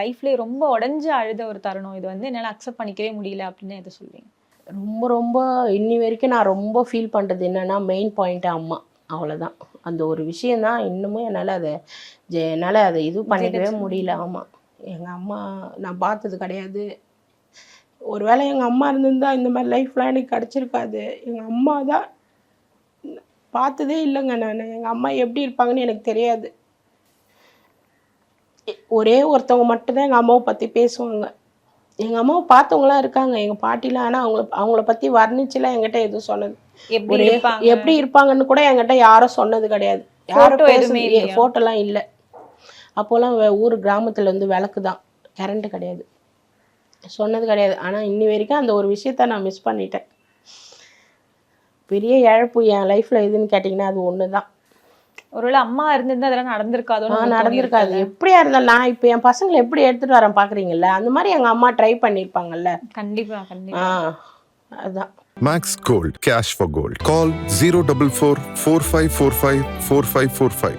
லைஃப்லயே ரொம்ப உடைஞ்சு அழுத ஒரு தருணம். இது வந்து என்னால அக்செப்ட் பண்ணிக்கவே முடியல அப்படின்னு எத சொல்லுவீங்க? ரொம்ப ரொம்ப இன்னி வரைக்கும் நான் ரொம்ப ஃபீல் பண்ணுறது என்னென்னா மெயின் பாயிண்ட்டு அம்மா. அவ்வளோதான். அந்த ஒரு விஷயம் தான் இன்னமும் என்னால் அதை இது பண்ணிக்கவே முடியல. ஆமாம், எங்கள் அம்மா நான் பார்த்தது கிடையாது. ஒரு வேளை எங்கள் அம்மா இருந்திருந்தால் இந்த மாதிரி லைஃப்லாம் எனக்கு கிடச்சிருக்காது. எங்கள் அம்மா தான் பார்த்ததே இல்லைங்க. நான் எங்கள் அம்மா எப்படி இருப்பாங்கன்னு எனக்கு தெரியாது. ஒரே ஒருத்தவங்க மட்டும்தான் எங்கள் அம்மாவை பற்றி பேசுவாங்க. எங்கள் அம்மாவை பார்த்தவங்களாம் இருக்காங்க, எங்கள் பாட்டிலாம். ஆனால் அவங்கள பற்றி வர்ணிச்சுலாம் என்கிட்ட எதுவும் சொன்னது, எப்படி இருப்பாங்கன்னு கூட என்கிட்ட யாரும் சொன்னது கிடையாது. யாரும் பேசுறது ஃபோட்டோலாம் இல்லை. அப்போல்லாம் ஊர் கிராமத்தில் வந்து விளக்கு தான், கரண்ட்டு கிடையாது, சொன்னது கிடையாது. ஆனால் இன்னி வரைக்கும் அந்த ஒரு விஷயத்த நான் மிஸ் பண்ணிட்டேன். பெரிய இழப்பு என் லைஃப்பில் எதுன்னு கேட்டிங்கன்னா அது ஒன்று தான். ஒருவேளை அம்மா இருந்திருந்தா அதெல்லாம் நடந்திருக்காதோ? நடந்திருக்காது. எப்படியா இருந்தாலும் நான் இப்போ என் பசங்களை எப்படி எடுத்துகிட்டு வரேன் பார்க்குறீங்கல்ல, அந்த மாதிரி எங்கள் அம்மா ட்ரை பண்ணியிருப்பாங்கல்ல. கண்டிப்பாக கண்டிப்பா. அதுதான். Max Gold, cash for gold. Call 044 4545 4545.